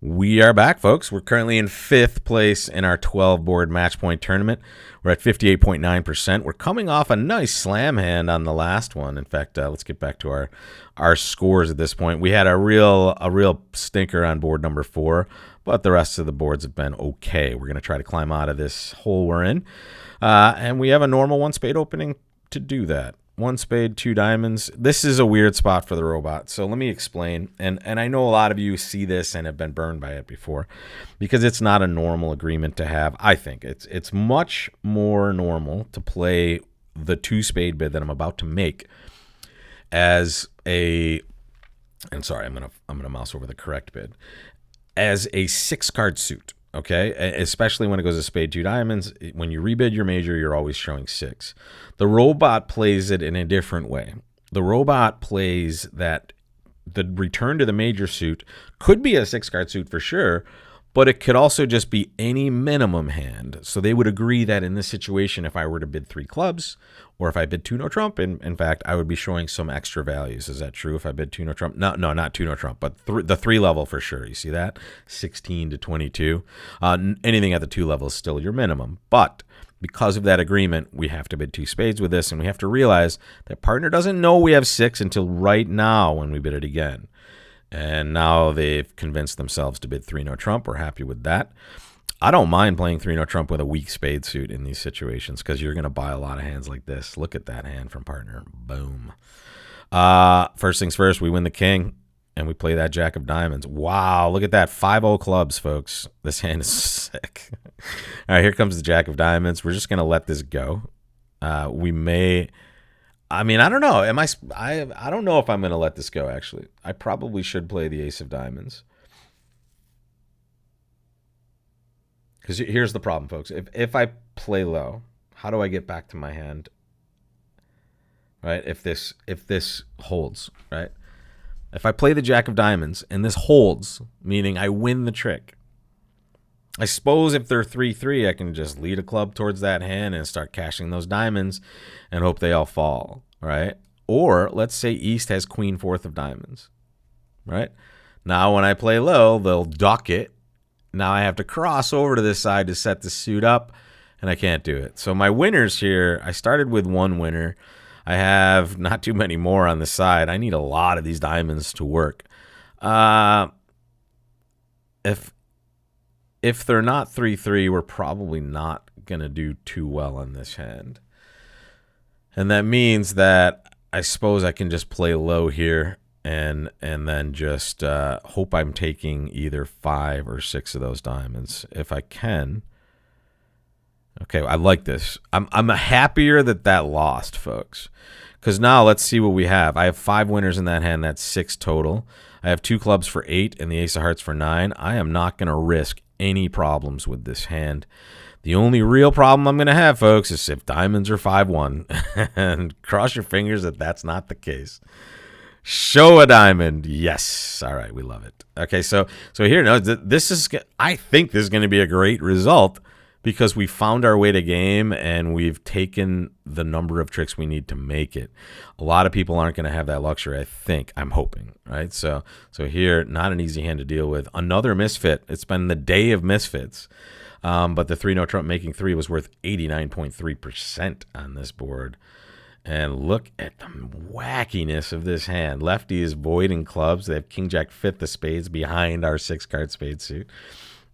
We are back, folks. We're currently in 5th place in our 12-board match point tournament. We're at 58.9%. We're coming off a nice slam hand on the last one. In fact, let's get back to our scores at this point. We had a real stinker on board number 4, but the rest of the boards have been okay. We're going to try to climb out of this hole we're in. And we have a normal 1-spade opening to do that. 1 spade, 2 diamonds. This is a weird spot for the robot. So let me explain. And I know a lot of you see this and have been burned by it before because it's not a normal agreement to have. I think it's much more normal to play the 2 spade bid that I'm about to make as a, and sorry, I'm gonna mouse over the correct bid, as a 6-card suit. Okay, especially when it goes to spade 2 diamonds. When you rebid your major, you're always showing 6. The robot plays it in a different way. The robot plays that the return to the major suit could be a 6-card suit for sure, but it could also just be any minimum hand. So they would agree that in this situation, if I were to bid 3 clubs, or if I bid 2 no trump, in fact, I would be showing some extra values. Is that true if I bid 2 no trump? No, not 2 no trump, but the 3 level for sure. You see that? 16 to 22. Anything at the 2 level is still your minimum. But because of that agreement, we have to bid 2 spades with this, and we have to realize that partner doesn't know we have 6 until right now when we bid it again. And now they've convinced themselves to bid 3 no trump. We're happy with that. I don't mind playing 3 no trump with a weak spade suit in these situations because you're going to buy a lot of hands like this. Look at that hand from partner. Boom. First things first, we win the king, and we play that jack of diamonds. Wow, look at that. 5-0 clubs, folks. This hand is sick. All right, here comes the jack of diamonds. We're just going to let this go. We may... I mean, I don't know. I don't know if I'm going to let this go, actually. I probably should play the ace of diamonds. Because here's the problem, folks. If I play low, how do I get back to my hand? Right? If this holds, right? If I play the jack of diamonds and this holds, meaning I win the trick, I suppose if they're 3-3, I can just lead a club towards that hand and start cashing those diamonds and hope they all fall, right? Or let's say East has queen 4th of diamonds, right? Now when I play low, they'll duck it. Now I have to cross over to this side to set the suit up, and I can't do it. So my winners here, I started with 1 winner. I have not too many more on the side. I need a lot of these diamonds to work. If they're not 3-3, we're probably not going to do too well on this hand. And that means that I suppose I can just play low here and then just hope I'm taking either 5 or 6 of those diamonds if I can. Okay, I like this. I'm happier that lost, folks. Because now let's see what we have. I have 5 winners in that hand. That's 6 total. I have 2 clubs for 8 and the ace of hearts for 9. I am not going to risk any problems with this hand. The only real problem I'm going to have, folks, is if diamonds are 5-1. And cross your fingers that that's not the case. Show a diamond. Yes. All right, we love it. Okay, so here, no, I think this is going to be a great result because we found our way to game and we've taken the number of tricks we need to make it. A lot of people aren't going to have that luxury, I think. I'm hoping, right? So here, not an easy hand to deal with. Another misfit. It's been the day of misfits. But the 3 no trump making 3 was worth 89.3% on this board. And look at the wackiness of this hand. Lefty is voiding clubs. They have king jack 5th of spades behind our 6-card spade suit.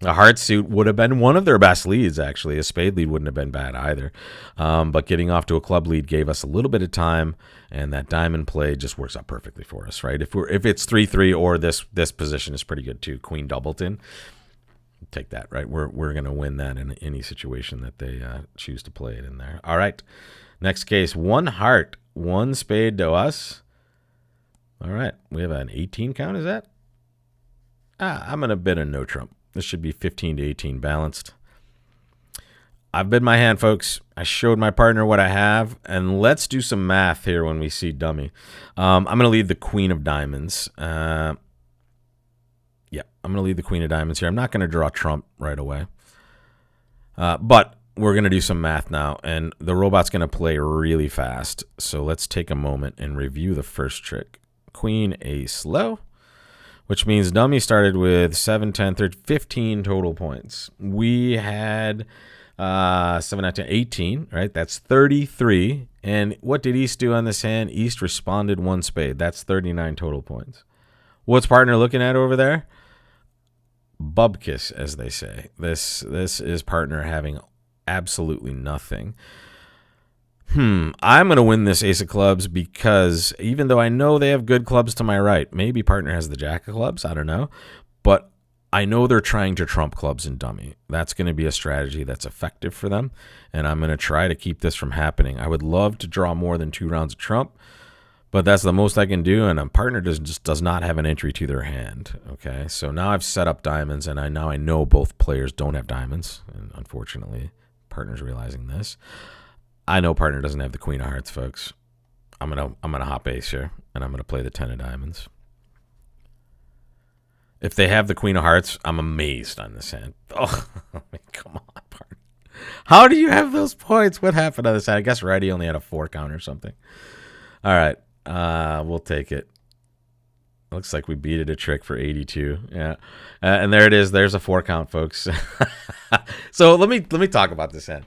A heart suit would have been one of their best leads, actually. A spade lead wouldn't have been bad either. But getting off to a club lead gave us a little bit of time, and that diamond play just works out perfectly for us, right? If it's 3-3 or this position is pretty good too, Queen Doubleton, take that, right? We're going to win that in any situation that they choose to play it in there. All right. Next case, 1 heart, 1 spade to us. All right. We have an 18 count, is that? I'm going to bid a no trump. This should be 15 to 18 balanced. I've bid my hand, folks. I showed my partner what I have, and let's do some math here when we see dummy. I'm going to lead the queen of diamonds. Yeah, I'm going to lead the queen of diamonds here. I'm not going to draw trump right away. But we're going to do some math now, and the robot's going to play really fast. So let's take a moment and review the first trick. Queen, ace, low. which means dummy started with 7, 10, 13, 15 total points. We had 7, 9, 10, 18, right? That's 33. And what did East do on this hand? East responded 1 spade. That's 39 total points. What's partner looking at over there? Bubkiss, as they say. This is partner having absolutely nothing. I'm going to win this ace of clubs because even though I know they have good clubs to my right, maybe partner has the jack of clubs, I don't know, but I know they're trying to trump clubs in dummy. That's going to be a strategy that's effective for them, and I'm going to try to keep this from happening. I would love to draw more than 2 rounds of trump, but that's the most I can do, and a partner just does not have an entry to their hand. Okay, so now I've set up diamonds, and I know both players don't have diamonds, and unfortunately, partner's realizing this. I know partner doesn't have the queen of hearts, folks. I'm gonna hop ace here, and I'm gonna play the 10 of diamonds. If they have the queen of hearts, I'm amazed on this hand. Oh, come on, partner. How do you have those points? What happened on this hand? I guess Reddy only had a 4 count or something. All right, we'll take it. Looks like we beat it a trick for 82. Yeah, and there it is. There's a 4 count, folks. So let me talk about this hand.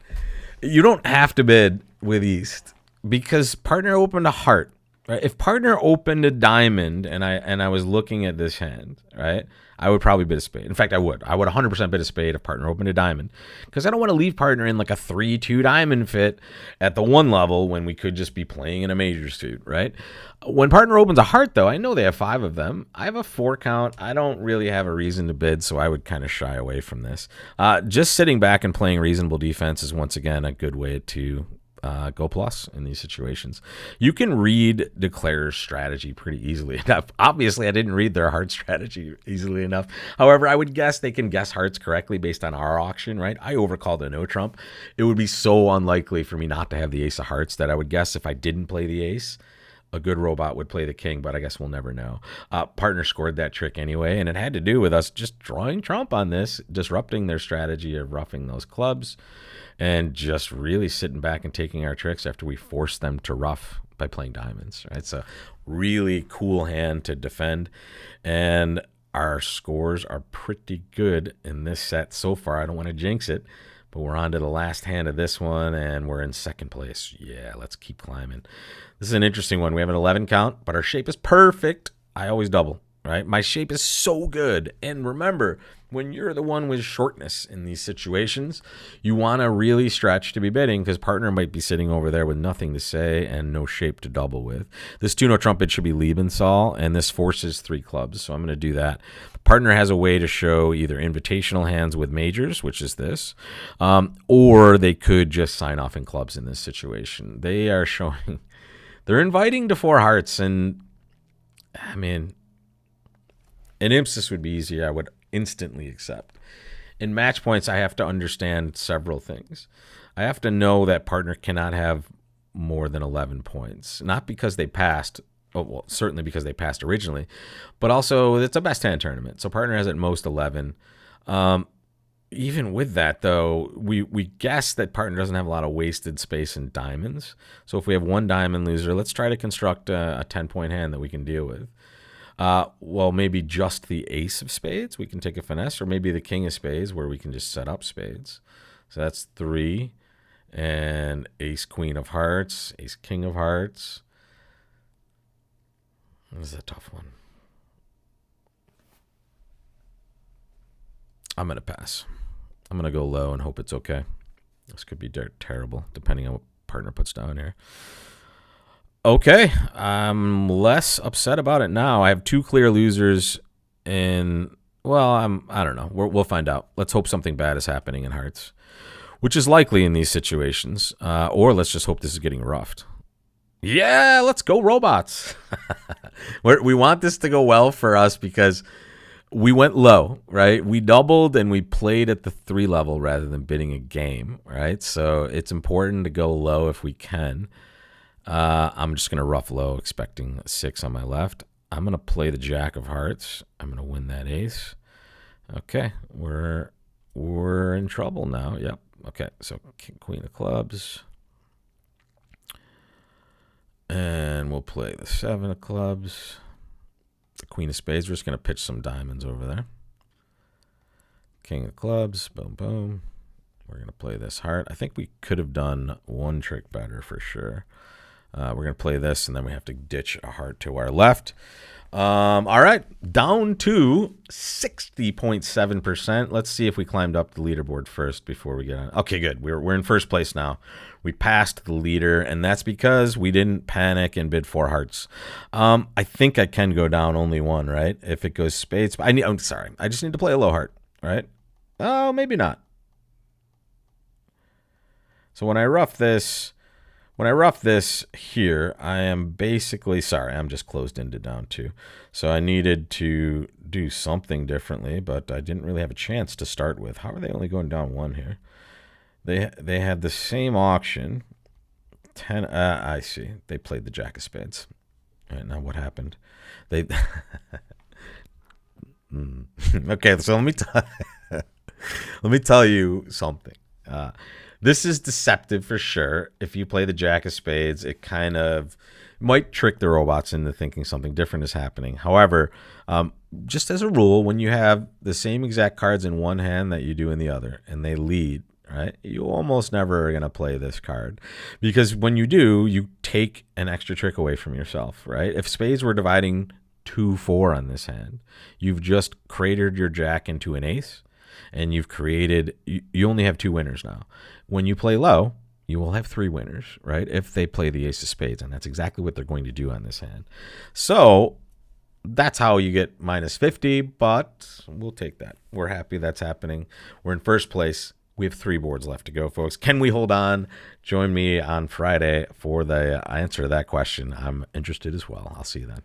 You don't have to bid with East because partner opened a heart. Right? If partner opened a diamond and I was looking at this hand, right, I would probably bid a spade. In fact, I would 100% bid a spade if partner opened a diamond, because I don't want to leave partner in like a 3-2 diamond fit at the 1 level when we could just be playing in a major suit, right? When partner opens a heart, though, I know they have 5 of them. I have a 4 count. I don't really have a reason to bid, so I would kind of shy away from this. Just sitting back and playing reasonable defense is once again a good way to go plus in these situations. You can read Declare's strategy pretty easily enough. Obviously, I didn't read their heart strategy easily enough. However, I would guess they can guess hearts correctly based on our auction, right? I overcalled a no trump. It would be so unlikely for me not to have the ace of hearts that I would guess if I didn't play the ace, a good robot would play the king, but I guess we'll never know. Partner scored that trick anyway, and it had to do with us just drawing trump on this, disrupting their strategy of roughing those clubs, and just really sitting back and taking our tricks after we forced them to rough by playing diamonds. Right? It's a really cool hand to defend, and our scores are pretty good in this set so far. I don't want to jinx it, but we're on to the last hand of this one, and we're in second place. Yeah, let's keep climbing. This is an interesting one. We have an 11 count, but our shape is perfect. I always double, right? My shape is so good. And remember, when you're the one with shortness in these situations, you want to really stretch to be bidding because partner might be sitting over there with nothing to say and no shape to double with. This 2-no trumpet should be Liebensaal, and this forces 3 clubs, so I'm going to do that. Partner has a way to show either invitational hands with majors, which is this, or they could just sign off in clubs in this situation. They are showing... They're inviting to 4 hearts, and I mean, an Imsis would be easier. I would instantly accept. In match points, I have to understand several things. I have to know that partner cannot have more than 11 points, not because they passed. Oh, well, certainly because they passed originally, but also it's a best hand tournament, so partner has at most 11. Even with that, though, we guess that partner doesn't have a lot of wasted space in diamonds. So if we have 1 diamond loser, let's try to construct a 10-point hand that we can deal with. Well, maybe just the ace of spades, we can take a finesse, or maybe the king of spades where we can just set up spades. So that's 3, and ace queen of hearts, ace king of hearts. This is a tough one. I'm going to pass. I'm going to go low and hope it's okay. This could be terrible, depending on what partner puts down here. Okay, I'm less upset about it now. I have 2 clear losers in, well, I don't know. We'll find out. Let's hope something bad is happening in hearts, which is likely in these situations. Or let's just hope this is getting roughed. Yeah, let's go robots. We want this to go well for us because we went low, right? We doubled and we played at the 3 level rather than bidding a game, right? So it's important to go low if we can. I'm just going to rough low, expecting a 6 on my left. I'm going to play the jack of hearts. I'm going to win that ace. Okay, we're in trouble now. Yep. Okay, so king, queen of clubs. And we'll play the 7 of clubs. The Queen of Spades, we're just going to pitch some diamonds over there. King of Clubs, boom, boom. We're going to play this heart. I think we could have done one trick better for sure. We're going to play this, and then we have to ditch a heart to our left. All right, down to 60.7%. Let's see if we climbed up the leaderboard first before we get on. Okay, good. We're in first place now. We passed the leader, and that's because we didn't panic and bid 4 hearts. I think I can go down only one, right? If it goes spades. I'm sorry. I just need to play a low heart, right? Oh, maybe not. So when I rough this here, I am basically, sorry, I'm just closed into down 2. So I needed to do something differently, but I didn't really have a chance to start with. How are they only going down 1 here? They had the same auction. 10, I see. They played the Jack of Spades. All right, now what happened? They Okay, so let me tell you something. This is deceptive for sure. If you play the Jack of Spades, it kind of might trick the robots into thinking something different is happening. However, just as a rule, when you have the same exact cards in one hand that you do in the other, and they lead, right, you almost never are going to play this card. Because when you do, you take an extra trick away from yourself, right? If spades were dividing 2-4 on this hand, you've just cratered your jack into an ace, and you've created, you only have 2 winners now. When you play low, you will have 3 winners, right? If they play the ace of spades, and that's exactly what they're going to do on this hand. So that's how you get minus 50, but we'll take that. We're happy that's happening. We're in first place. We have 3 boards left to go, folks. Can we hold on? Join me on Friday for the answer to that question. I'm interested as well. I'll see you then.